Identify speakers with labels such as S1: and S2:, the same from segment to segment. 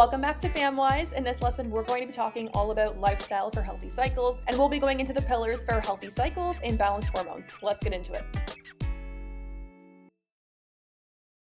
S1: Welcome back to FAMWISE. In this lesson, we're going to be talking all about lifestyle for healthy cycles, and we'll be going into the pillars for healthy cycles and balanced hormones. Let's get into it.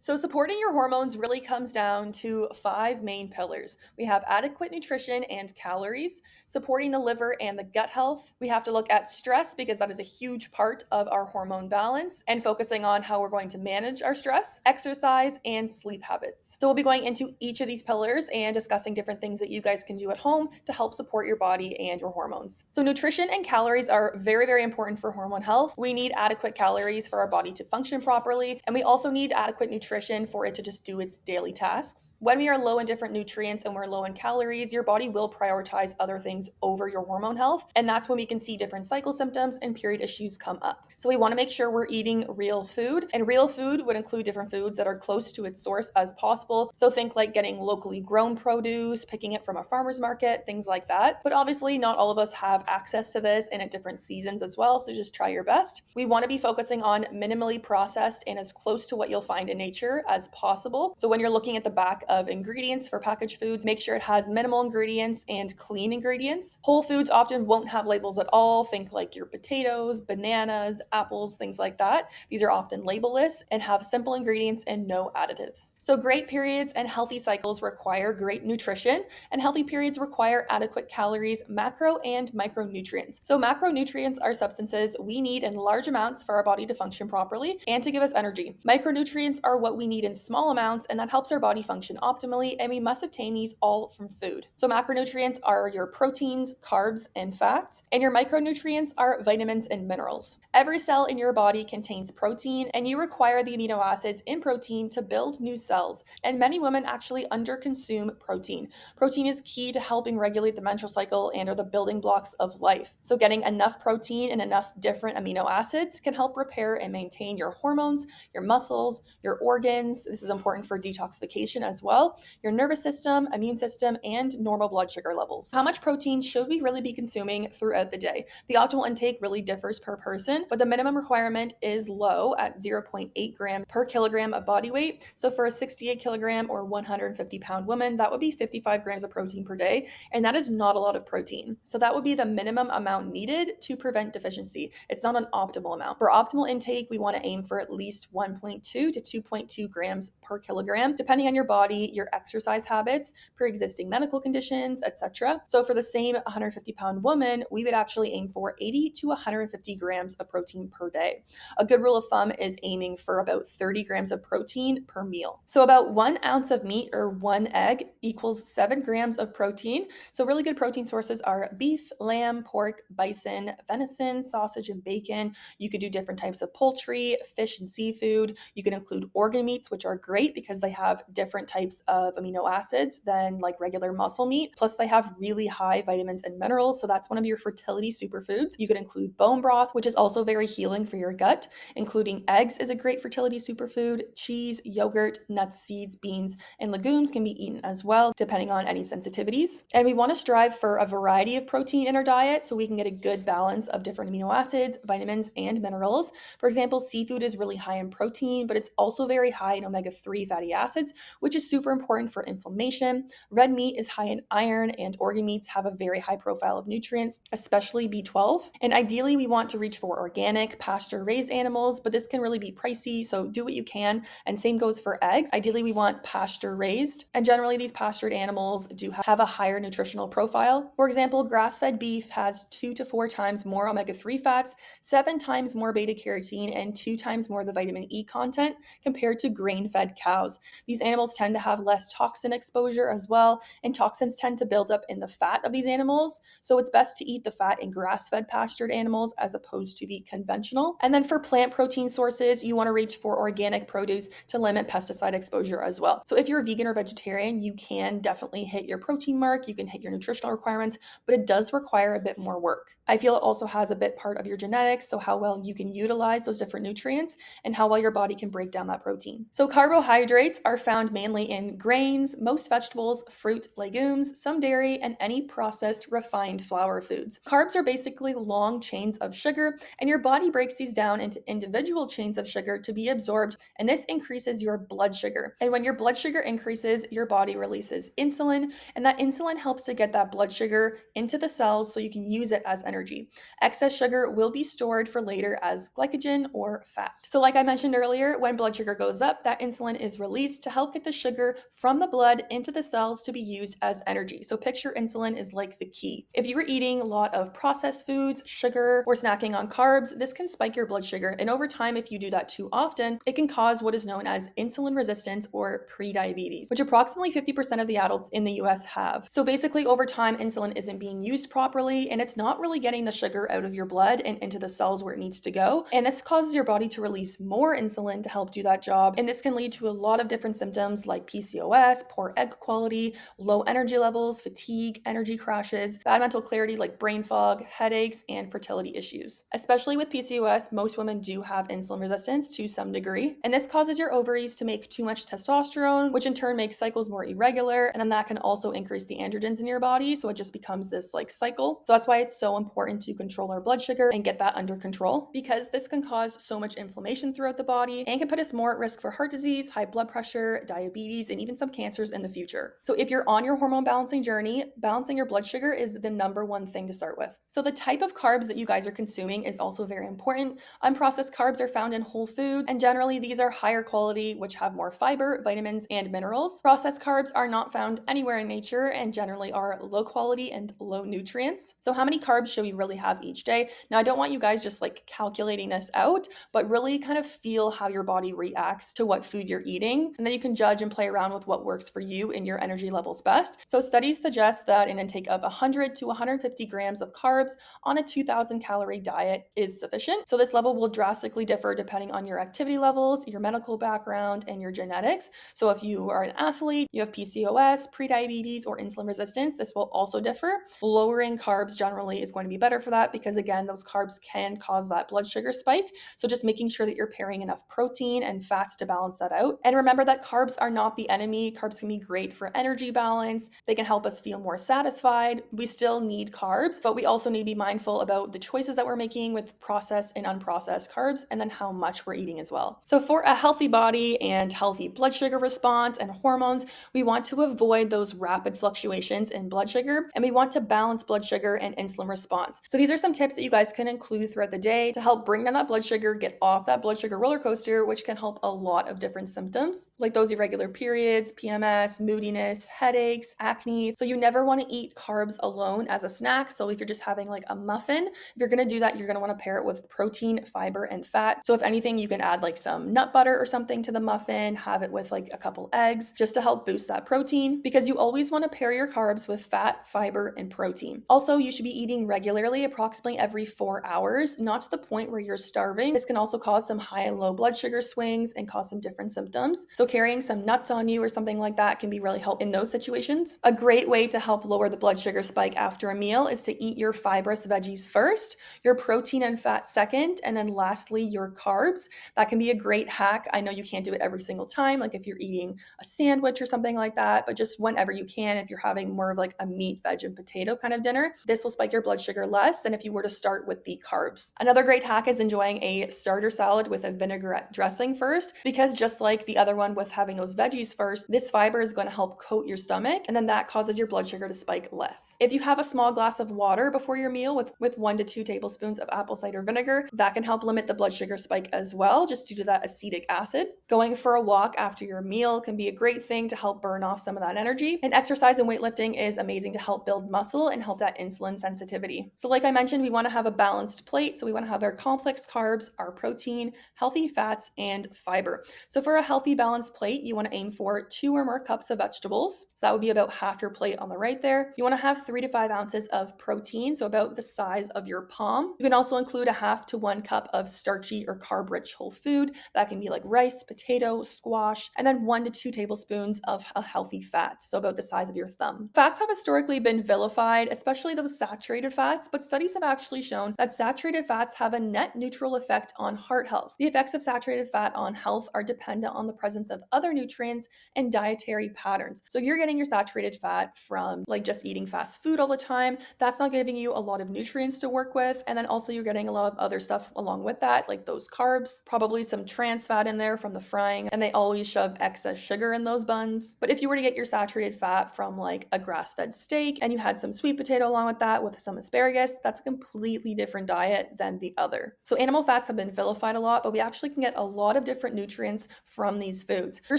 S1: So supporting your hormones really comes down to 5 main pillars. We have adequate nutrition and calories, supporting the liver and the gut health. We have to look at stress because that is a huge part of our hormone balance and focusing on how we're going to manage our stress, exercise, and sleep habits. So we'll be going into each of these pillars and discussing different things that you guys can do at home to help support your body and your hormones. So nutrition and calories are very, very important for hormone health. We need adequate calories for our body to function properly, and we also need adequate nutrition for it to just do its daily tasks. When we are low in different nutrients and we're low in calories, your body will prioritize other things over your hormone health. And that's when we can see different cycle symptoms and period issues come up. So we want to make sure we're eating real food, and real food would include different foods that are close to its source as possible. So think like getting locally grown produce, picking it from a farmer's market, things like that. But obviously not all of us have access to this and at different seasons as well. So just try your best. We want to be focusing on minimally processed and as close to what you'll find in nature as possible. So when you're looking at the back of ingredients for packaged foods, make sure it has minimal ingredients and clean ingredients. Whole foods often won't have labels at all. Think like your potatoes, bananas, apples, things like that. These are often labelless and have simple ingredients and no additives. So great periods and healthy cycles require great nutrition, and healthy periods require adequate calories, macro and micronutrients. So macronutrients are substances we need in large amounts for our body to function properly and to give us energy. Micronutrients are what we need in small amounts, and that helps our body function optimally, and we must obtain these all from food. So macronutrients are your proteins, carbs, and fats, and your micronutrients are vitamins and minerals. Every cell in your body contains protein, and you require the amino acids in protein to build new cells, and many women actually underconsume protein. Protein is key to helping regulate the menstrual cycle and are the building blocks of life. So getting enough protein and enough different amino acids can help repair and maintain your hormones, your muscles, your organs. This is important for detoxification as well, your nervous system, immune system, and normal blood sugar levels. How much protein should we really be consuming throughout the day? The optimal intake really differs per person, but the minimum requirement is low at 0.8 grams per kilogram of body weight. So for a 68 kilogram or 150 pound woman, that would be 55 grams of protein per day, and that is not a lot of protein. So that would be the minimum amount needed to prevent deficiency. It's not an optimal amount. For optimal intake, we want to aim for at least 1.2 to 2.2 grams per kilogram, depending on your body, your exercise habits, pre-existing medical conditions, etc. So for the same 150 pound woman, we would actually aim for 80 to 150 grams of protein per day. A good rule of thumb is aiming for about 30 grams of protein per meal. So about 1 ounce of meat or 1 egg equals 7 grams of protein. So really good protein sources are beef, lamb, pork, bison, venison, sausage, and bacon. You could do different types of poultry, fish, and seafood. You can include organ meats, which are great because they have different types of amino acids than like regular muscle meat. Plus they have really high vitamins and minerals. So that's one of your fertility superfoods. You could include bone broth, which is also very healing for your gut. Including eggs is a great fertility superfood. Cheese, yogurt, nuts, seeds, beans, and legumes can be eaten as well, depending on any sensitivities. And we want to strive for a variety of protein in our diet so we can get a good balance of different amino acids, vitamins, and minerals. For example, seafood is really high in protein, but it's also very high in omega-3 fatty acids, which is super important for inflammation. Red meat is high in iron, and organ meats have a very high profile of nutrients, especially B12. And ideally, we want to reach for organic, pasture-raised animals, but this can really be pricey, so do what you can. And same goes for eggs. Ideally, we want pasture-raised, and generally these pastured animals do have a higher nutritional profile. For example, grass-fed beef has 2 to 4 times more omega-3 fats, 7 times more beta-carotene, and 2 times more the vitamin E content compared to grain-fed cows. These animals tend to have less toxin exposure as well, and toxins tend to build up in the fat of these animals. So it's best to eat the fat in grass-fed pastured animals as opposed to the conventional. And then for plant protein sources, you want to reach for organic produce to limit pesticide exposure as well. So if you're a vegan or vegetarian, you can definitely hit your protein mark, you can hit your nutritional requirements, but it does require a bit more work. I feel it also has a bit part of your genetics, so how well you can utilize those different nutrients and how well your body can break down that protein. protein. So carbohydrates are found mainly in grains, most vegetables, fruit, legumes, some dairy, and any processed refined flour foods. Carbs are basically long chains of sugar, and your body breaks these down into individual chains of sugar to be absorbed, and this increases your blood sugar. And when your blood sugar increases, your body releases insulin, and that insulin helps to get that blood sugar into the cells so you can use it as energy. Excess sugar will be stored for later as glycogen or fat. So like I mentioned earlier, when blood sugar goes up, that insulin is released to help get the sugar from the blood into the cells to be used as energy. So picture insulin is like the key. If you were eating a lot of processed foods, sugar, or snacking on carbs, this can spike your blood sugar. And over time, if you do that too often, it can cause what is known as insulin resistance or prediabetes, which approximately 50% of the adults in the US have. So basically, over time, insulin isn't being used properly, and it's not really getting the sugar out of your blood and into the cells where it needs to go. And this causes your body to release more insulin to help do that job. And this can lead to a lot of different symptoms like PCOS, poor egg quality, low energy levels, fatigue, energy crashes, bad mental clarity like brain fog, headaches, and fertility issues. Especially with PCOS, most women do have insulin resistance to some degree. And this causes your ovaries to make too much testosterone, which in turn makes cycles more irregular. And then that can also increase the androgens in your body. So it just becomes this like cycle. So that's why it's so important to control our blood sugar and get that under control, because this can cause so much inflammation throughout the body and can put us more at risk for heart disease, high blood pressure, diabetes, and even some cancers in the future. So if you're on your hormone balancing journey, balancing your blood sugar is the number one thing to start with. So the type of carbs that you guys are consuming is also very important. Unprocessed carbs are found in whole food, and generally these are higher quality, which have more fiber, vitamins, and minerals. Processed carbs are not found anywhere in nature and generally are low quality and low nutrients. So how many carbs should we really have each day? Now, I don't want you guys just like calculating this out, but really kind of feel how your body reacts to what food you're eating, and then you can judge and play around with what works for you and your energy levels best. So studies suggest that an intake of 100 to 150 grams of carbs on a 2,000 calorie diet is sufficient. So this level will drastically differ depending on your activity levels, your medical background, and your genetics. So if you are an athlete, you have PCOS, prediabetes, or insulin resistance, this will also differ. Lowering carbs generally is going to be better for that because, again, those carbs can cause that blood sugar spike. So just making sure that you're pairing enough protein and fats to balance that out. And remember that carbs are not the enemy. Carbs can be great for energy balance. They can help us feel more satisfied. We still need carbs, but we also need to be mindful about the choices that we're making with processed and unprocessed carbs, and then how much we're eating as well. So for a healthy body and healthy blood sugar response and hormones, we want to avoid those rapid fluctuations in blood sugar, and we want to balance blood sugar and insulin response. So these are some tips that you guys can include throughout the day to help bring down that blood sugar, get off that blood sugar roller coaster, which can help a lot of different symptoms like those irregular periods, PMS, moodiness, headaches, acne. So you never want to eat carbs alone as a snack. So if you're just having like a muffin, if you're going to do that, you're going to want to pair it with protein, fiber, and fat. So if anything, you can add like some nut butter or something to the muffin, have it with like a couple eggs just to help boost that protein, because you always want to pair your carbs with fat, fiber, and protein. Also, you should be eating regularly, approximately every 4 hours, not to the point where you're starving. This can also cause some high and low blood sugar swings and cause some different symptoms. So carrying some nuts on you or something like that can be really helpful in those situations. A great way to help lower the blood sugar spike after a meal is to eat your fibrous veggies first, your protein and fat second, and then lastly, your carbs. That can be a great hack. I know you can't do it every single time, like if you're eating a sandwich or something like that, but just whenever you can, if you're having more of like a meat, veg, and potato kind of dinner, this will spike your blood sugar less than if you were to start with the carbs. Another great hack is enjoying a starter salad with a vinaigrette dressing first, because just like the other one with having those veggies first, this fiber is going to help coat your stomach, and then that causes your blood sugar to spike less. If you have a small glass of water before your meal with 1 to 2 tablespoons of apple cider vinegar, that can help limit the blood sugar spike as well, just due to that acetic acid. Going for a walk after your meal can be a great thing to help burn off some of that energy. And exercise and weightlifting is amazing to help build muscle and help that insulin sensitivity. So like I mentioned, we want to have a balanced plate. So we want to have our complex carbs, our protein, healthy fats, and fiber. So for a healthy balanced plate, you want to aim for 2 or more cups of vegetables. So that would be about half your plate on the right there. You want to have 3 to 5 ounces of protein, so about the size of your palm. You can also include a half to 1 cup of starchy or carb-rich whole food. That can be like rice, potato, squash, and then 1 to 2 tablespoons of a healthy fat, so about the size of your thumb. Fats have historically been vilified, especially those saturated fats, but studies have actually shown that saturated fats have a net neutral effect on heart health. The effects of saturated fat on health health are dependent on the presence of other nutrients and dietary patterns. So if you're getting your saturated fat from like just eating fast food all the time, that's not giving you a lot of nutrients to work with. And then also you're getting a lot of other stuff along with that, like those carbs, probably some trans fat in there from the frying, and they always shove excess sugar in those buns. But if you were to get your saturated fat from like a grass-fed steak and you had some sweet potato along with that with some asparagus, that's a completely different diet than the other. So animal fats have been vilified a lot, but we actually can get a lot of different nutrients from these foods. Your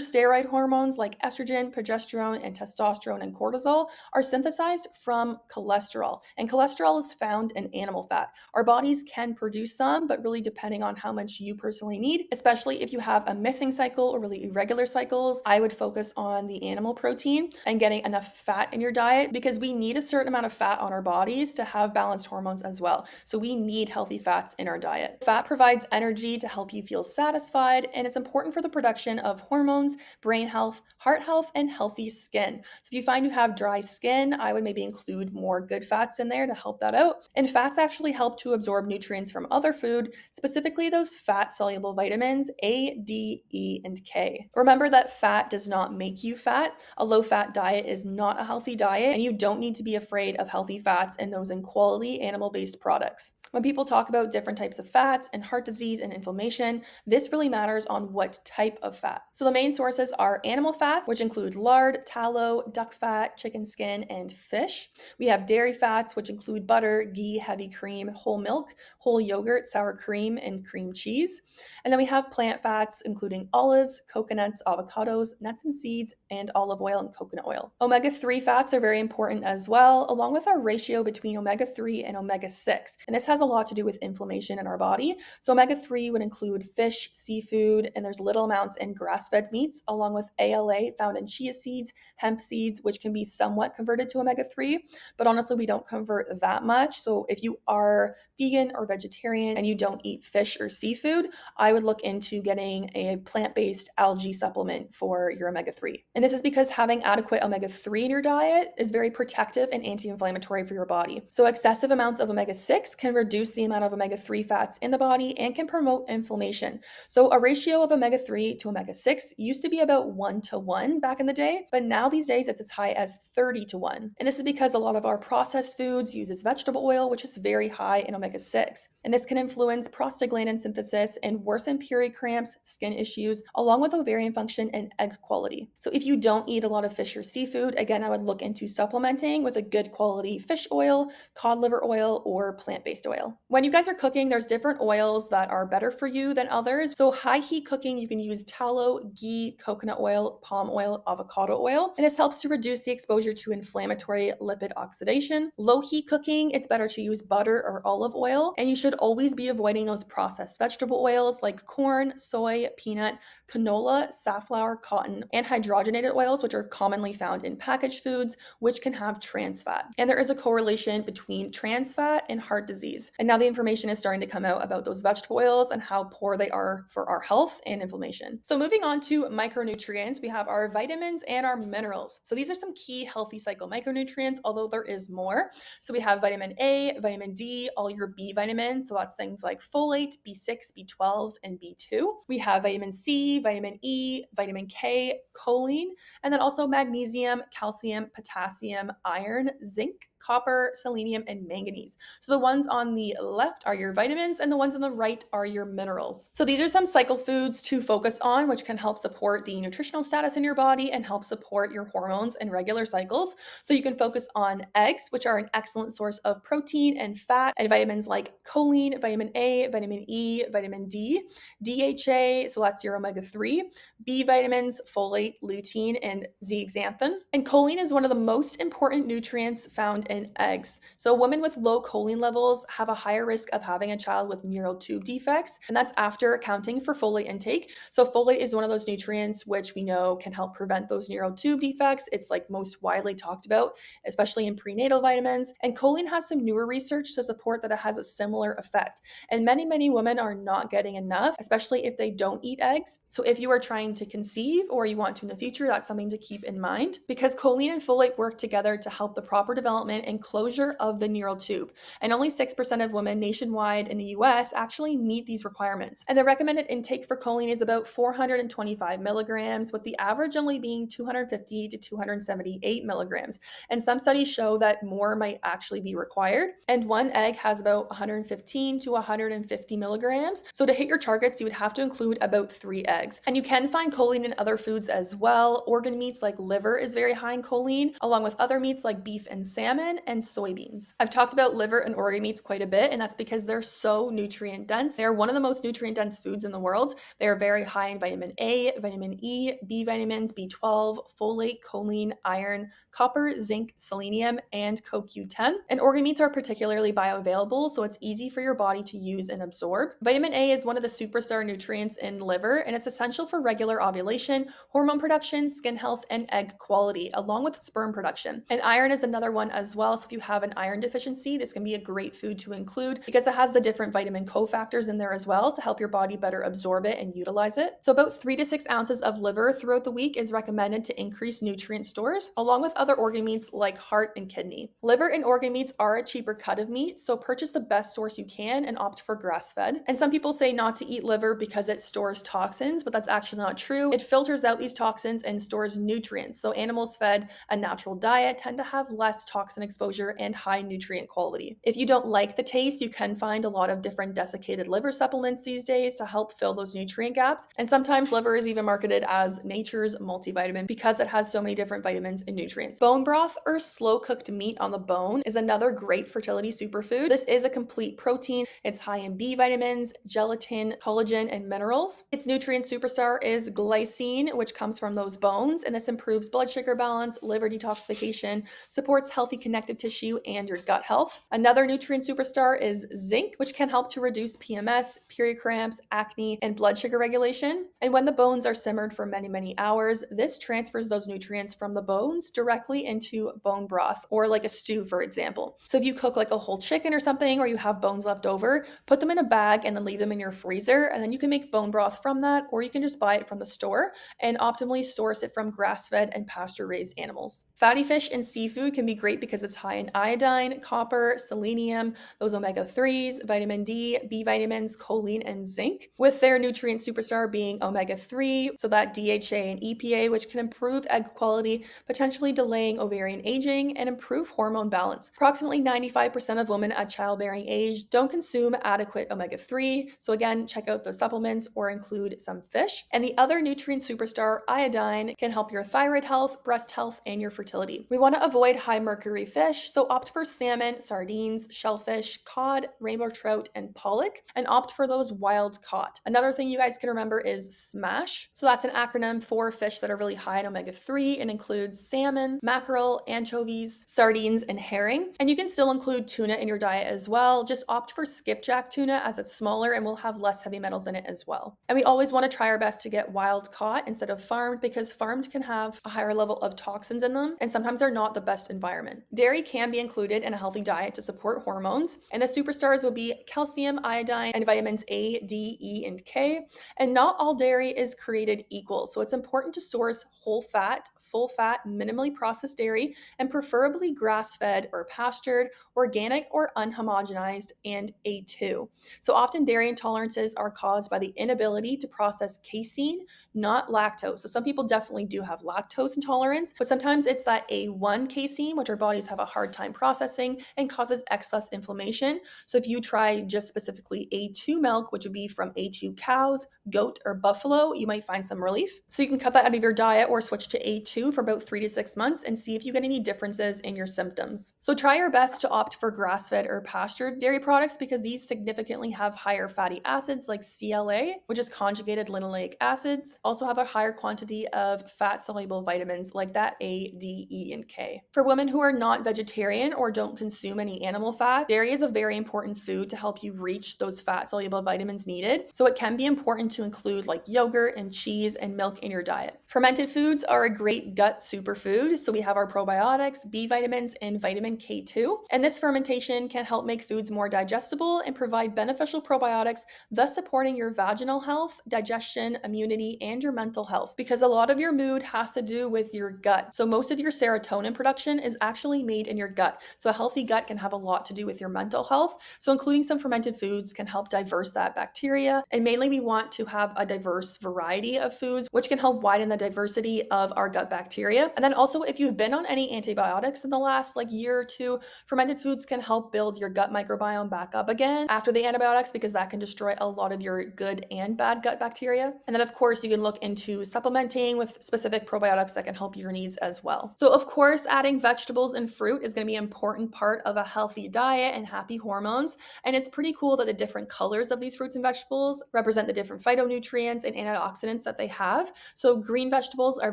S1: steroid hormones like estrogen, progesterone, and testosterone and cortisol are synthesized from cholesterol, and cholesterol is found in animal fat. Our bodies can produce some, but really depending on how much you personally need, especially if you have a missing cycle or really irregular cycles, I would focus on the animal protein and getting enough fat in your diet, because we need a certain amount of fat on our bodies to have balanced hormones as well. So we need healthy fats in our diet. Fat provides energy to help you feel satisfied, and it's important for the production of hormones, brain health, heart health, and healthy skin. So if you find you have dry skin, I would maybe include more good fats in there to help that out. And fats actually help to absorb nutrients from other food, specifically those fat-soluble vitamins A, D, E, and K. Remember that fat does not make you fat. A low-fat diet is not a healthy diet, and you don't need to be afraid of healthy fats and those in quality animal-based products. When people talk about different types of fats and heart disease and inflammation, this really matters on what type of fat. So the main sources are animal fats, which include lard, tallow, duck fat, chicken skin, and fish. We have dairy fats, which include butter, ghee, heavy cream, whole milk, whole yogurt, sour cream, and cream cheese. And then we have plant fats, including olives, coconuts, avocados, nuts and seeds, and olive oil and coconut oil. Omega-3 fats are very important as well, along with our ratio between omega-3 and omega-6. And this has a lot to do with inflammation in our body. So omega-3 would include fish, seafood, and there's little amounts in grass-fed meats, along with ALA found in chia seeds, hemp seeds, which can be somewhat converted to omega-3, but honestly, we don't convert that much. So if you are vegan or vegetarian and you don't eat fish or seafood, I would look into getting a plant-based algae supplement for your omega-3. And this is because having adequate omega-3 in your diet is very protective and anti-inflammatory for your body. So excessive amounts of omega-6 can reduce the amount of omega-3 fats in the body and can promote inflammation. So a ratio of omega-3 to omega-6 used to be about 1:1 back in the day, but now these days it's as high as 30:1. And this is because a lot of our processed foods uses vegetable oil, which is very high in omega-6. And this can influence prostaglandin synthesis and worsen period cramps, skin issues, along with ovarian function and egg quality. So if you don't eat a lot of fish or seafood, again, I would look into supplementing with a good quality fish oil, cod liver oil, or plant-based oil. When you guys are cooking, there's different oils that are better for you than others. So high heat cooking, you can use tallow, ghee, coconut oil, palm oil, avocado oil, and this helps to reduce the exposure to inflammatory lipid oxidation. Low heat cooking, it's better to use butter or olive oil, and you should always be avoiding those processed vegetable oils like corn, soy, peanut, canola, safflower, cotton, and hydrogenated oils, which are commonly found in packaged foods, which can have trans fat. And there is a correlation between trans fat and heart disease. And now the information is starting to come out about those vegetable oils and how poor they are for our health and inflammation. So moving on to micronutrients, we have our vitamins and our minerals. So these are some key healthy cycle micronutrients, although there is more. So we have vitamin A, vitamin D, all your B vitamins. So that's things like folate, B6, B12, and B2. We have vitamin C, vitamin E, vitamin K, choline, and then also magnesium, calcium, potassium, iron, zinc, copper, selenium, and manganese. So the ones on the left are your vitamins and the ones on the right are your minerals. So these are some cycle foods to focus on, which can help support the nutritional status in your body and help support your hormones and regular cycles. So you can focus on eggs, which are an excellent source of protein and fat, and vitamins like choline, vitamin A, vitamin E, vitamin D, DHA, so that's your omega-3, B vitamins, folate, lutein, and zeaxanthin. And choline is one of the most important nutrients found in eggs. So women with low choline levels have a higher risk of having a child with neural tube defects, and that's after accounting for folate intake. So folate is one of those nutrients which we know can help prevent those neural tube defects. It's like most widely talked about, especially in prenatal vitamins. And choline has some newer research to support that it has a similar effect. And many women are not getting enough, especially if they don't eat eggs. So if you are trying to conceive or you want to in the future, that's something to keep in mind, because choline and folate work together to help the proper development and closure of the neural tube. And only 6% of women nationwide in the US actually meet these requirements. And the recommended intake for choline is about 425 milligrams, with the average only being 250 to 278 milligrams. And some studies show that more might actually be required. And one egg has about 115 to 150 milligrams. So to hit your targets, you would have to include about 3 eggs. And you can find choline in other foods as well. Organ meats like liver is very high in choline, along with other meats like beef and salmon and soybeans. I've talked about liver and organ meats quite a bit, and that's because they're so nutrient dense. They are one of the most nutrient dense foods in the world. They are very high in vitamin A, vitamin E, B vitamins, B12, folate, choline, iron, copper, zinc, selenium, and CoQ10. And organ meats are particularly bioavailable, so it's easy for your body to use and absorb. Vitamin A is one of the superstar nutrients in liver, and it's essential for regular ovulation, hormone production, skin health, and egg quality, along with sperm production. And iron is another one as well. So if you have an iron deficiency, this can be a great food to include because it has the different vitamin cofactors in there as well to help your body better absorb it and utilize it. So about 3 to 6 ounces of liver throughout the week is recommended to increase nutrient stores, along with other organ meats like heart and kidney. Liver and organ meats are a cheaper cut of meat, so purchase the best source you can and opt for grass-fed. And some people say not to eat liver because it stores toxins, but that's actually not true. It filters out these toxins and stores nutrients. So animals fed a natural diet tend to have less toxin exposure and high nutrient quality. If you don't like the taste, you can find a lot of different desiccated liver supplements these days to help fill those nutrient gaps. And sometimes liver is even marketed as nature's multivitamin because it has so many different vitamins and nutrients. Bone broth or slow cooked meat on the bone is another great fertility superfood. This is a complete protein. It's high in B vitamins, gelatin, collagen, and minerals. Its nutrient superstar is glycine, which comes from those bones, and this improves blood sugar balance, liver detoxification, supports healthy connective tissue, and your gut health. Another nutrient superstar is zinc, which can help to reduce PMS, period cramps, acne, and blood sugar regulation. And when the bones are simmered for many, many hours, this transfers those nutrients from the bones directly into bone broth or like a stew, for example. So if you cook like a whole chicken or something, or you have bones left over, put them in a bag and then leave them in your freezer, and then you can make bone broth from that, or you can just buy it from the store and optimally source it from grass-fed and pasture-raised animals. Fatty fish and seafood can be great because it's high in iodine, copper, selenium, those omega-3s, vitamin D, B vitamins, choline, and zinc, with their nutrient superstar being omega-3, so that DHA and EPA, which can improve egg quality, potentially delaying ovarian aging and improve hormone balance. Approximately 95% of women at childbearing age don't consume adequate omega-3, so again, check out those supplements or include some fish. And the other nutrient superstar, iodine, can help your thyroid health, breast health, and your fertility. We want to avoid high mercury fish, so opt for salmon, sardines, shellfish, cod, rainbow trout, and pollock, and opt for those wild caught. Another thing you guys can remember is SMASH. So that's an acronym for fish that are really high in omega-3 and includes salmon, mackerel, anchovies, sardines, and herring. And you can still include tuna in your diet as well. Just opt for skipjack tuna as it's smaller and will have less heavy metals in it as well. And we always want to try our best to get wild caught instead of farmed because farmed can have a higher level of toxins in them and sometimes are not the best environment. Dairy can be included in a healthy diet to support hormones, and the superstars will be calcium, iodine, and vitamins A, D, E, and K. And not all dairy is created equal, so it's important to source whole fat, full fat, minimally processed dairy, and preferably grass-fed or pastured, organic or unhomogenized, and A2. So often dairy intolerances are caused by the inability to process casein, not lactose. So some people definitely do have lactose intolerance, but sometimes it's that A1 casein, which our bodies have a hard time processing and causes excess inflammation. So if you try just specifically A2 milk, which would be from A2 cows, goat, or buffalo, you might find some relief. So you can cut that out of your diet or switch to A2 for about 3 to 6 months and see if you get any differences in your symptoms. So try your best to opt for grass-fed or pastured dairy products because these significantly have higher fatty acids like CLA, which is conjugated linoleic acids, also have a higher quantity of fat-soluble vitamins like that A, D, E, and K. For women who are not vegetarian or don't consume any animal fat, dairy is a very important food to help you reach those fat-soluble vitamins needed. So it can be important to include like yogurt and cheese and milk in your diet. Fermented foods are a great great gut superfood. So we have our probiotics, B vitamins, and vitamin K2. And this fermentation can help make foods more digestible and provide beneficial probiotics, thus supporting your vaginal health, digestion, immunity, and your mental health. Because a lot of your mood has to do with your gut. So most of your serotonin production is actually made in your gut. So a healthy gut can have a lot to do with your mental health. So including some fermented foods can help diverse that bacteria. And mainly we want to have a diverse variety of foods, which can help widen the diversity of our gut bacteria. And then also if you've been on any antibiotics in the last year or two, fermented foods can help build your gut microbiome back up again after the antibiotics, because that can destroy a lot of your good and bad gut bacteria. And then of course you can look into supplementing with specific probiotics that can help your needs as well. So of course, adding vegetables and fruit is going to be an important part of a healthy diet and happy hormones. And it's pretty cool that the different colors of these fruits and vegetables represent the different phytonutrients and antioxidants that they have. So green vegetables are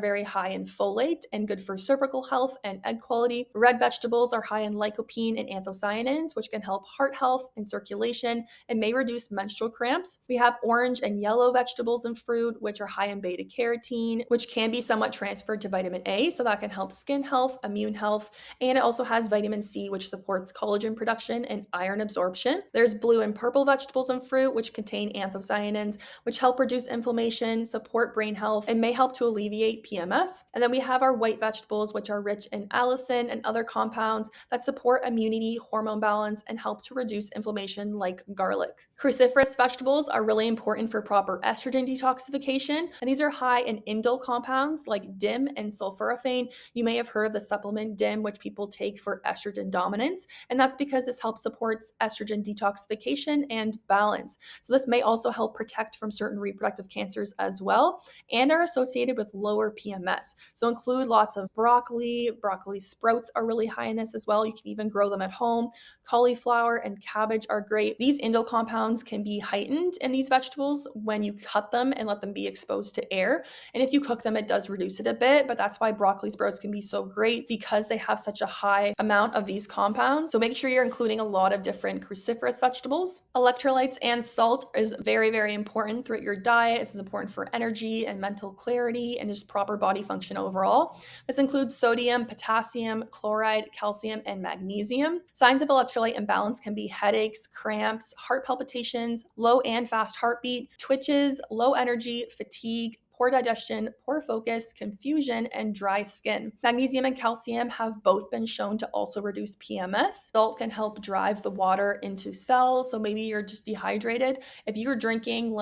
S1: very high in folate and good for cervical health and egg quality. Red vegetables are high in lycopene and anthocyanins, which can help heart health and circulation and may reduce menstrual cramps. We have orange and yellow vegetables and fruit, which are high in beta carotene, which can be somewhat transferred to vitamin A, so that can help skin health, immune health, and it also has vitamin C, which supports collagen production and iron absorption. There's blue and purple vegetables and fruit, which contain anthocyanins, which help reduce inflammation, support brain health, and may help to alleviate PMS. And then we have our white vegetables, which are rich in allicin and other compounds that support immunity, hormone balance, and help to reduce inflammation, like garlic. Cruciferous vegetables are really important for proper estrogen detoxification, and these are high in indole compounds like DIM and sulforaphane. You may have heard of the supplement DIM, which people take for estrogen dominance, and that's because this helps supports estrogen detoxification and balance. So this may also help protect from certain reproductive cancers as well, and are associated with lower PMS. So include lots of broccoli sprouts are really high in this as well. You can even grow them at home. Cauliflower and cabbage are great. These indole compounds can be heightened in these vegetables when you cut them and let them be exposed to air. And if you cook them, it does reduce it a bit, but that's why broccoli sprouts can be so great, because they have such a high amount of these compounds. So make sure you're including a lot of different cruciferous vegetables. Electrolytes and salt is very, very important throughout your diet. This is important for energy and mental clarity and just proper body function overall. This includes sodium, potassium, chloride, calcium, and magnesium. Signs of electrolyte imbalance can be headaches, cramps, heart palpitations, low and fast heartbeat, twitches, low energy, fatigue, poor digestion, poor focus, confusion, and dry skin. Magnesium and calcium have both been shown to also reduce PMS. Salt can help drive the water into cells, so maybe you're just dehydrated. If you're drinking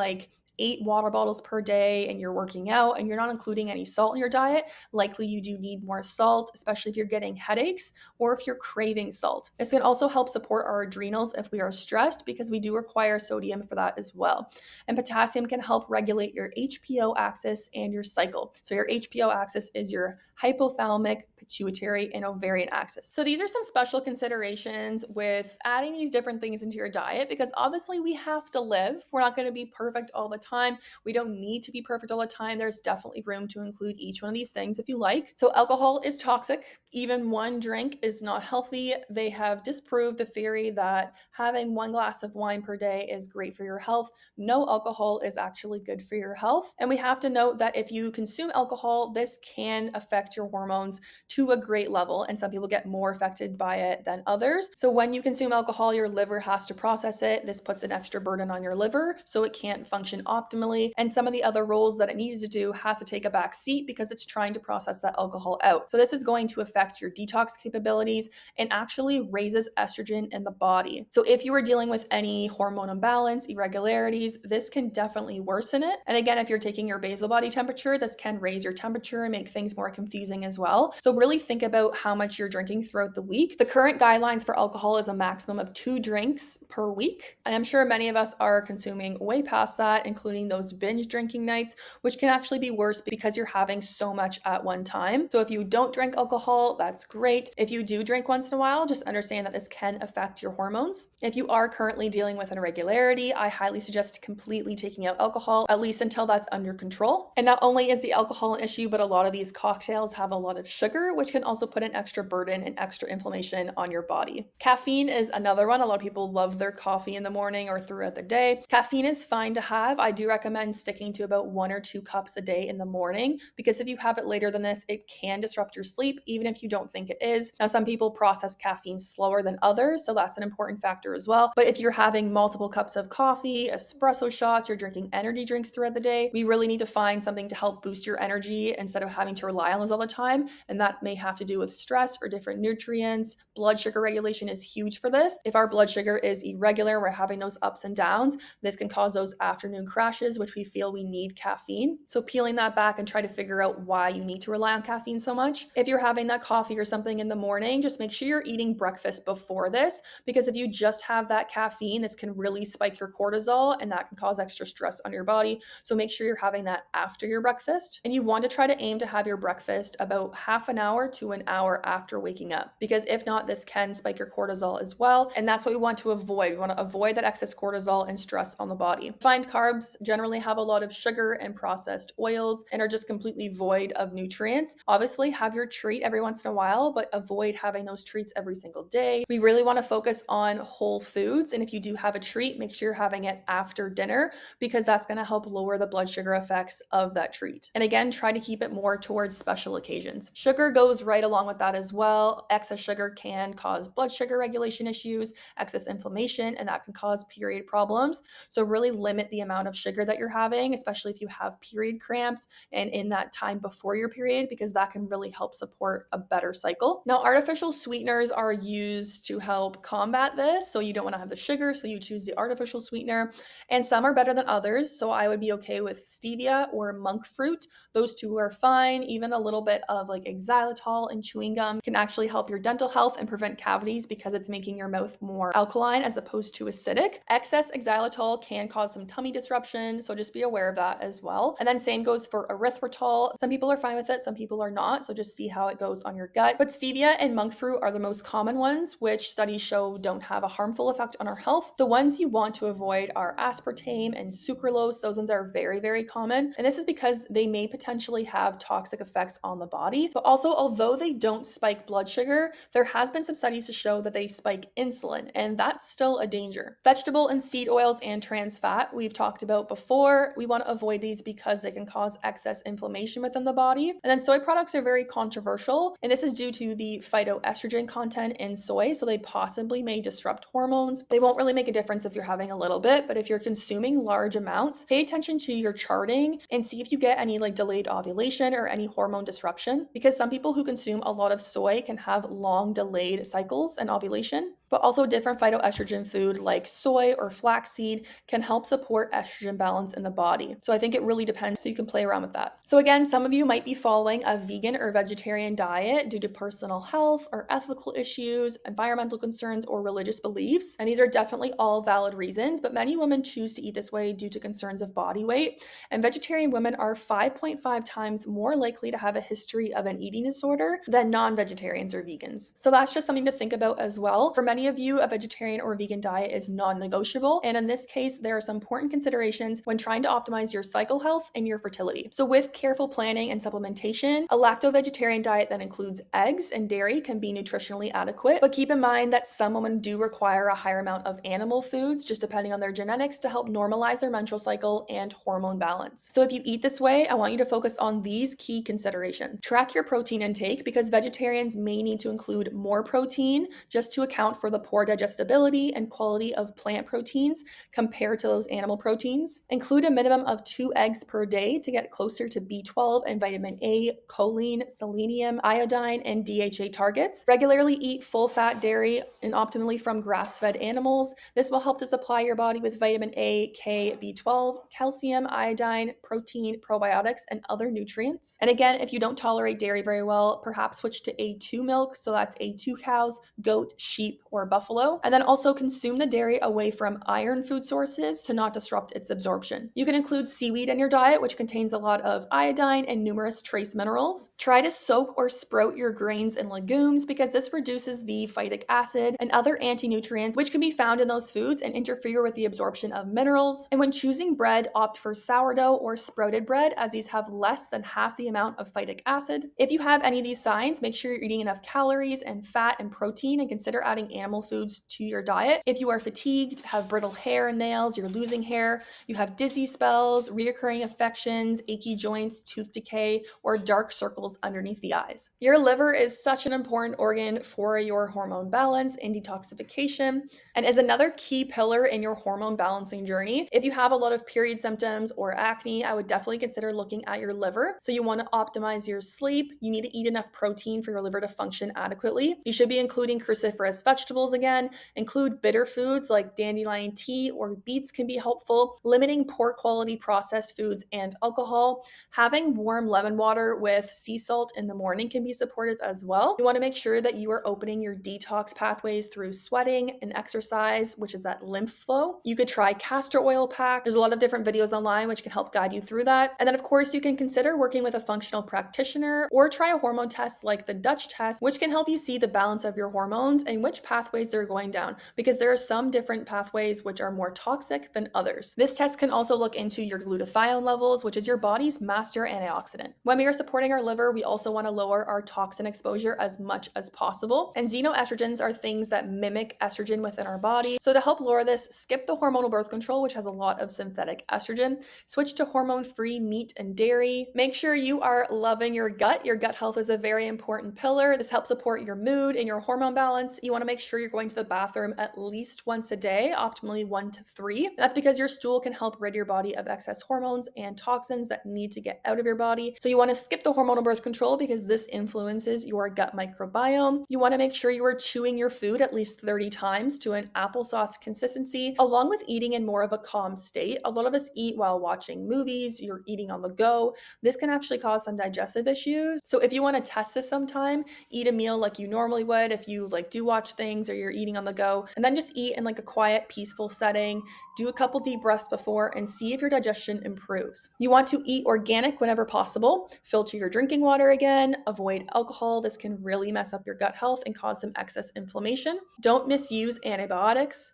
S1: 8 water bottles per day and you're working out and you're not including any salt in your diet, likely you do need more salt, especially if you're getting headaches or if you're craving salt. This can also help support our adrenals if we are stressed, because we do require sodium for that as well. And potassium can help regulate your HPO axis and your cycle. So your HPO axis is your hypothalamic, pituitary, and ovarian axis. So these are some special considerations with adding these different things into your diet, because obviously we have to live. We're not going to be perfect all the time. We don't need to be perfect all the time. There's definitely room to include each one of these things if you like. So alcohol is toxic. Even one drink is not healthy. They have disproved the theory that having 1 glass of wine per day is great for your health. No alcohol is actually good for your health. And we have to note that if you consume alcohol, this can affect your hormones to a great level, and some people get more affected by it than others. So when you consume alcohol, your liver has to process it. This puts an extra burden on your liver, so it can't function optimally. And some of the other roles that it needed to do has to take a back seat because it's trying to process that alcohol out. So this is going to affect your detox capabilities and actually raises estrogen in the body. So if you are dealing with any hormone imbalance, irregularities, this can definitely worsen it. And again, if you're taking your basal body temperature, this can raise your temperature and make things more confusing as well. So really think about how much you're drinking throughout the week. The current guidelines for alcohol is a maximum of 2 drinks per week. And I'm sure many of us are consuming way past that, including those binge drinking nights, which can actually be worse because you're having so much at one time. So if you don't drink alcohol, that's great. If you do drink once in a while, just understand that this can affect your hormones. If you are currently dealing with an irregularity, I highly suggest completely taking out alcohol, at least until that's under control. And not only is the alcohol an issue, but a lot of these cocktails have a lot of sugar, which can also put an extra burden and extra inflammation on your body. Caffeine is another one. A lot of people love their coffee in the morning or throughout the day. Caffeine is fine to have. I I do recommend sticking to about 1 or 2 cups a day in the morning, because if you have it later than this, it can disrupt your sleep, even if you don't think it is. Now, some people process caffeine slower than others, so that's an important factor as well. But if you're having multiple cups of coffee, espresso shots, you're drinking energy drinks throughout the day, we really need to find something to help boost your energy instead of having to rely on those all the time. And that may have to do with stress or different nutrients. Blood sugar regulation is huge for this. If our blood sugar is irregular, we're having those ups and downs, this can cause those afternoon crashes, which we feel we need caffeine. So peeling that back and try to figure out why you need to rely on caffeine so much. If you're having that coffee or something in the morning, just make sure you're eating breakfast before this, because if you just have that caffeine, this can really spike your cortisol and that can cause extra stress on your body. So make sure you're having that after your breakfast. And you want to try to aim to have your breakfast about half an hour to an hour after waking up, because if not, this can spike your cortisol as well. And that's what we want to avoid. We want to avoid that excess cortisol and stress on the body. Refined carbs generally have a lot of sugar and processed oils and are just completely void of nutrients. Obviously, have your treat every once in a while, but avoid having those treats every single day. We really want to focus on whole foods. And if you do have a treat, make sure you're having it after dinner, because that's going to help lower the blood sugar effects of that treat. And again, try to keep it more towards special occasions. Sugar goes right along with that as well. Excess sugar can cause blood sugar regulation issues, excess inflammation, and that can cause period problems. So really limit the amount of sugar that you're having, especially if you have period cramps and in that time before your period, because that can really help support a better cycle. Now, artificial sweeteners are used to help combat this. So you don't want to have the sugar, so you choose the artificial sweetener. And some are better than others. So I would be okay with stevia or monk fruit. Those two are fine. Even a little bit of like xylitol and chewing gum can actually help your dental health and prevent cavities, because it's making your mouth more alkaline as opposed to acidic. Excess xylitol can cause some tummy disruption, so just be aware of that as well. And then same goes for erythritol. Some people are fine with it, some people are not, so just see how it goes on your gut. But stevia and monk fruit are the most common ones, which studies show don't have a harmful effect on our health. The ones you want to avoid are aspartame and sucralose. Those ones are very, very common, and this is because they may potentially have toxic effects on the body. But also, although they don't spike blood sugar, there has been some studies to show that they spike insulin, and that's still a danger. Vegetable and seed oils and trans fat, we've talked about before. We want to avoid these because they can cause excess inflammation within the body. And then soy products are very controversial, and this is due to the phytoestrogen content in soy, so they possibly may disrupt hormones. They won't really make a difference if you're having a little bit, but if you're consuming large amounts, pay attention to your charting and see if you get any like delayed ovulation or any hormone disruption, because some people who consume a lot of soy can have long delayed cycles and ovulation. But also different phytoestrogen food like soy or flaxseed can help support estrogen balance in the body. So I think it really depends, so you can play around with that. So again, some of you might be following a vegan or vegetarian diet due to personal health or ethical issues, environmental concerns, or religious beliefs. And these are definitely all valid reasons, but many women choose to eat this way due to concerns of body weight. And vegetarian women are 5.5 times more likely to have a history of an eating disorder than non-vegetarians or vegans. So that's just something to think about as well. For many of you, a vegetarian or vegan diet is non-negotiable. And in this case, there are some important considerations when trying to optimize your cycle health and your fertility. So with careful planning and supplementation, a lacto-vegetarian diet that includes eggs and dairy can be nutritionally adequate. But keep in mind that some women do require a higher amount of animal foods, just depending on their genetics, to help normalize their menstrual cycle and hormone balance. So if you eat this way, I want you to focus on these key considerations. Track your protein intake, because vegetarians may need to include more protein just to account for the poor digestibility and quality of plant proteins compared to those animal proteins. Include a minimum of 2 eggs per day to get closer to B12 and vitamin A, choline, selenium, iodine, and DHA targets. Regularly eat full-fat dairy and optimally from grass-fed animals. This will help to supply your body with vitamin A, K, B12, calcium, iodine, protein, probiotics, and other nutrients. And again, if you don't tolerate dairy very well, perhaps switch to A2 milk. So that's A2 cows, goat, sheep, or buffalo. And then also consume the dairy away from iron food sources to not disrupt its absorption. You can include seaweed in your diet, which contains a lot of iodine and numerous trace minerals. Try to soak or sprout your grains and legumes, because this reduces the phytic acid and other anti-nutrients which can be found in those foods and interfere with the absorption of minerals. And when choosing bread, opt for sourdough or sprouted bread, as these have less than half the amount of phytic acid. If you have any of these signs, make sure you're eating enough calories and fat and protein, and consider adding animal foods to your diet. If you are fatigued, have brittle hair and nails, you're losing hair, you have dizzy spells, reoccurring infections, achy joints, tooth decay, or dark circles underneath the eyes. Your liver is such an important organ for your hormone balance and detoxification, and is another key pillar in your hormone balancing journey. If you have a lot of period symptoms or acne, I would definitely consider looking at your liver. So you want to optimize your sleep. You need to eat enough protein for your liver to function adequately. You should be including cruciferous vegetables again. Include bitter foods like dandelion tea or beets can be helpful. Limiting poor quality processed foods and alcohol. Having warm lemon water with sea salt in the morning can be supportive as well. You want to make sure that you are opening your detox pathways through sweating and exercise, which is that lymph flow. You could try castor oil pack. There's a lot of different videos online which can help guide you through that. And then of course you can consider working with a functional practitioner or try a hormone test like the Dutch test, which can help you see the balance of your hormones and which pathways they're going down, because there are some different pathways which are more toxic than others. This test can also look into your glutathione levels, which is your body's master antioxidant. When we are supporting our liver, we also want to lower our toxin exposure as much as possible. And xenoestrogens are things that mimic estrogen within our body. So to help lower this, skip the hormonal birth control, which has a lot of synthetic estrogen. Switch to hormone-free meat and dairy. Make sure you are loving your gut. Your gut health is a very important pillar. This helps support your mood and your hormone balance. You want to make sure you're going to the bathroom at least once a day, optimally 1 to 3. That's because your stool can help rid your body of excess hormones and toxins that need to get out of your body. So you want to skip the hormonal birth control because this influences your gut microbiome. You want to make sure you are chewing your food at least 30 times to an applesauce consistency, along with eating in more of a calm state. A lot of us eat while watching movies, you're eating on the go. This can actually cause some digestive issues. So if you want to test this sometime, eat a meal like you normally would if you do watch things or you're eating on the go, and then just eat in a quiet, peaceful setting. Do a couple deep breaths before and see if your digestion improves. You want to eat organic whenever possible. Filter your drinking water again. Avoid alcohol. This can really mess up your gut health and cause some excess inflammation. Don't misuse antibiotics.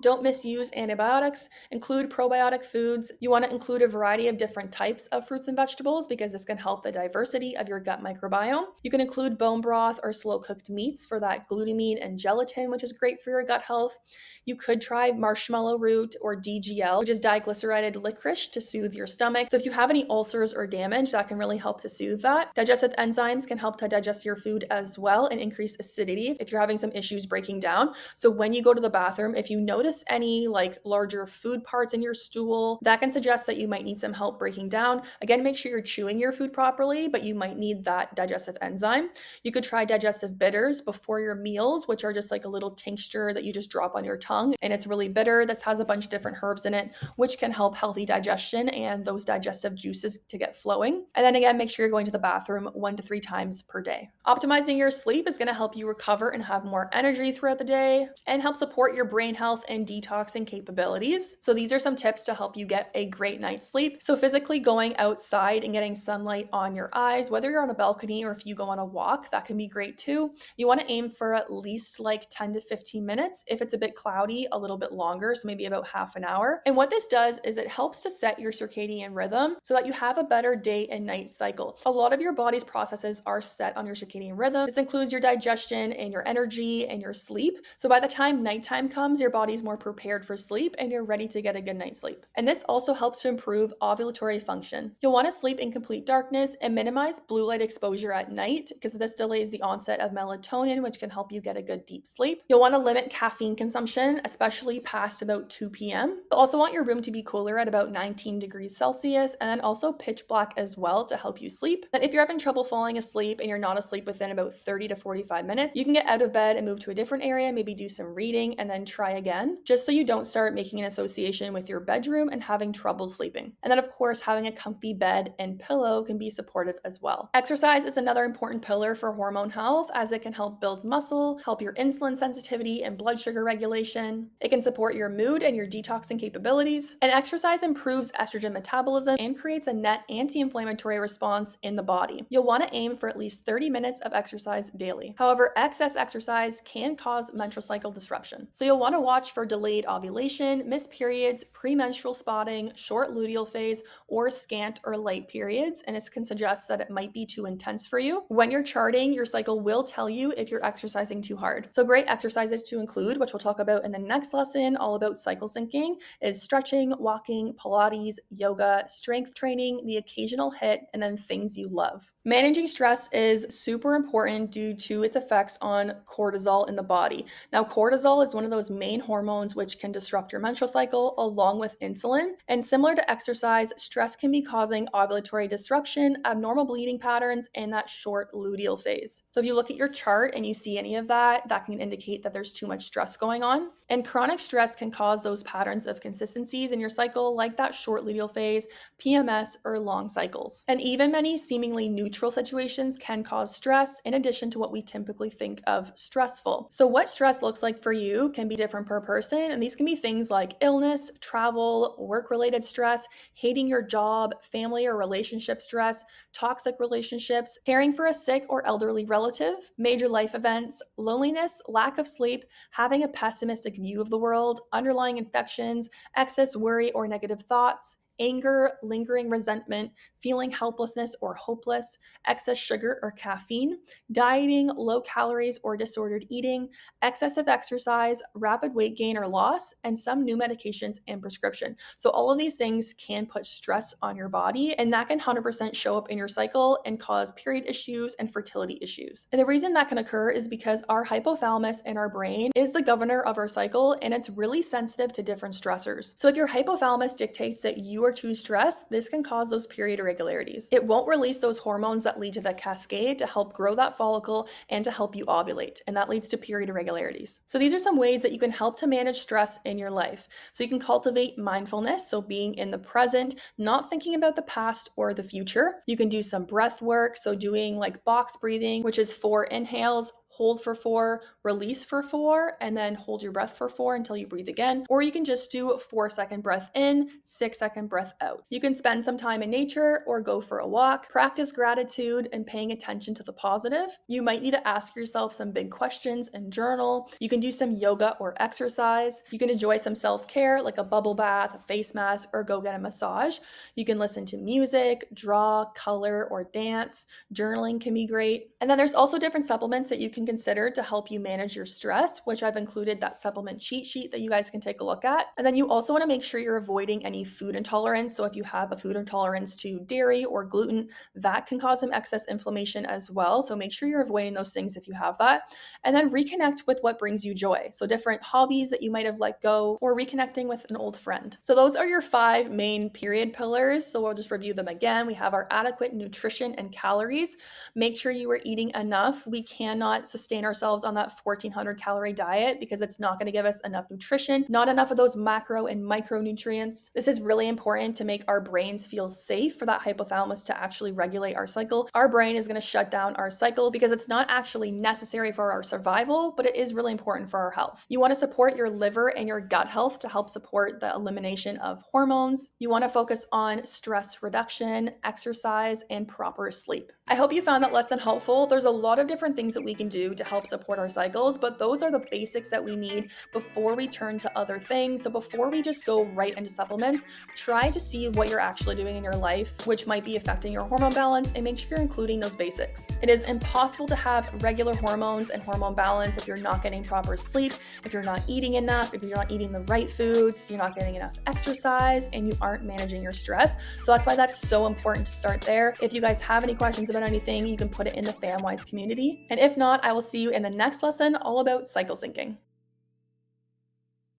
S1: Include probiotic foods. You want to include a variety of different types of fruits and vegetables because this can help the diversity of your gut microbiome. You can include bone broth or slow cooked meats for that glutamine and gelatin, which is great for your gut health. You could try marshmallow root or DGL, which is diglyceridated licorice, to soothe your stomach. So if you have any ulcers or damage, that can really help to soothe that. Digestive enzymes can help to digest your food as well and increase acidity if you're having some issues breaking down. So when you go to the bathroom, if you notice any larger food parts in your stool, that can suggest that you might need some help breaking down. Again, make sure you're chewing your food properly, but you might need that digestive enzyme. You could try digestive bitters before your meals, which are just a little tincture that you just drop on your tongue, and it's really bitter. This has a bunch of different herbs in it, which can help healthy digestion and those digestive juices to get flowing. And then again, make sure you're going to the bathroom 1 to 3 times per day. Optimizing your sleep is going to help you recover and have more energy throughout the day and help support your brain health and detoxing capabilities. So these are some tips to help you get a great night's sleep. So physically going outside and getting sunlight on your eyes, whether you're on a balcony or if you go on a walk, that can be great too. You want to aim for at least 10 to 15 minutes. If it's a bit cloudy, a little bit longer, so maybe about half an hour. And what this does is it helps to set your circadian rhythm so that you have a better day and night cycle. A lot of your body's processes are set on your circadian rhythm. This includes your digestion and your energy and your sleep. So by the time nighttime comes, your body's more prepared for sleep and you're ready to get a good night's sleep. And this also helps to improve ovulatory function. You'll want to sleep in complete darkness and minimize blue light exposure at night because this delays the onset of melatonin, which can help you get a good deep sleep. You'll want to limit caffeine consumption, especially past about 2 p.m. You'll also want your room to be cooler at about 19 degrees Celsius and then also pitch black as well to help you sleep. And if you're having trouble falling asleep and you're not asleep within about 30 to 45 minutes, you can get out of bed and move to a different area, maybe do some reading and then try again, just so you don't start making an association with your bedroom and having trouble sleeping. And then of course, having a comfy bed and pillow can be supportive as well. Exercise is another important pillar for hormone health as it can help build muscle, help your insulin sensitivity and blood sugar regulation. It can support your mood and your detoxing capabilities. And exercise improves estrogen metabolism and creates a net anti-inflammatory response in the body. You'll want to aim for at least 30 minutes of exercise daily. However, excess exercise can cause menstrual cycle disruption. So you'll want to watch for delayed ovulation, missed periods, premenstrual spotting, short luteal phase, or scant or light periods, and this can suggest that it might be too intense for you. When you're charting, your cycle will tell you if you're exercising too hard. So great exercise exercises to include, which we'll talk about in the next lesson, all about cycle syncing, is stretching, walking, Pilates, yoga, strength training, the occasional HIIT, and then things you love. Managing stress is super important due to its effects on cortisol in the body. Now, cortisol is one of those main hormones which can disrupt your menstrual cycle along with insulin. And similar to exercise, stress can be causing ovulatory disruption, abnormal bleeding patterns, and that short luteal phase. So if you look at your chart and you see any of that, that can indicate that there's too much stress going on. And chronic stress can cause those patterns of consistencies in your cycle, like that short luteal phase, PMS, or long cycles. And even many seemingly neutral situations can cause stress in addition to what we typically think of stressful. So what stress looks like for you can be different per person, and these can be things like illness, travel, work-related stress, hating your job, family or relationship stress, toxic relationships, caring for a sick or elderly relative, major life events, loneliness, lack of sleep, having a pessimistic view of the world, underlying infections, excess worry or negative thoughts, anger, lingering resentment, feeling helplessness or hopeless, excess sugar or caffeine, dieting, low calories or disordered eating, excessive exercise, rapid weight gain or loss, and some new medications and prescription. So all of these things can put stress on your body, and that can 100% show up in your cycle and cause period issues and fertility issues. And the reason that can occur is because our hypothalamus in our brain is the governor of our cycle, and it's really sensitive to different stressors. So if your hypothalamus dictates that you are too stressed, this can cause those period irregularities. It won't release those hormones that lead to the cascade to help grow that follicle and to help you ovulate, and that leads to period irregularities. So these are some ways that you can help to manage stress in your life. So you can cultivate mindfulness, so being in the present, not thinking about the past or the future. You can do some breath work, so doing like box breathing, which is 4 inhales, hold for 4, release for 4, and then hold your breath for 4 until you breathe again. Or you can just do a 4-second breath in, 6-second breath out. You can spend some time in nature or go for a walk, practice gratitude and paying attention to the positive. You might need to ask yourself some big questions and journal. You can do some yoga or exercise. You can enjoy some self-care like a bubble bath, a face mask, or go get a massage. You can listen to music, draw, color, or dance. Journaling can be great. And then there's also different supplements that you can consider to help you manage your stress, which I've included that supplement cheat sheet that you guys can take a look at. And then you also want to make sure you're avoiding any food intolerance. So if you have a food intolerance to dairy or gluten, that can cause some excess inflammation as well. So make sure you're avoiding those things if you have that. And then reconnect with what brings you joy. So different hobbies that you might have let go, or reconnecting with an old friend. So those are your 5 main period pillars. So we'll just review them again. We have our adequate nutrition and calories. Make sure you are eating enough. We cannot sustain ourselves on that 1400 calorie diet because it's not going to give us enough nutrition, not enough of those macro and micronutrients. This is really important to make our brains feel safe for that hypothalamus to actually regulate our cycle. Our brain is going to shut down our cycles because it's not actually necessary for our survival, but it is really important for our health. You want to support your liver and your gut health to help support the elimination of hormones. You want to focus on stress reduction, exercise, and proper sleep. I hope you found that lesson helpful. There's a lot of different things that we can do to help support our cycles, but those are the basics that we need before we turn to other things. So before we just go right into supplements, try to see what you're actually doing in your life, which might be affecting your hormone balance, and make sure you're including those basics. It is impossible to have regular hormones and hormone balance if you're not getting proper sleep, if you're not eating enough, if you're not eating the right foods, you're not getting enough exercise, and you aren't managing your stress. So that's why that's so important to start there. If you guys have any questions about anything, you can put it in the FAMWISE community. And if not, I will see you in the next lesson all about cycle syncing.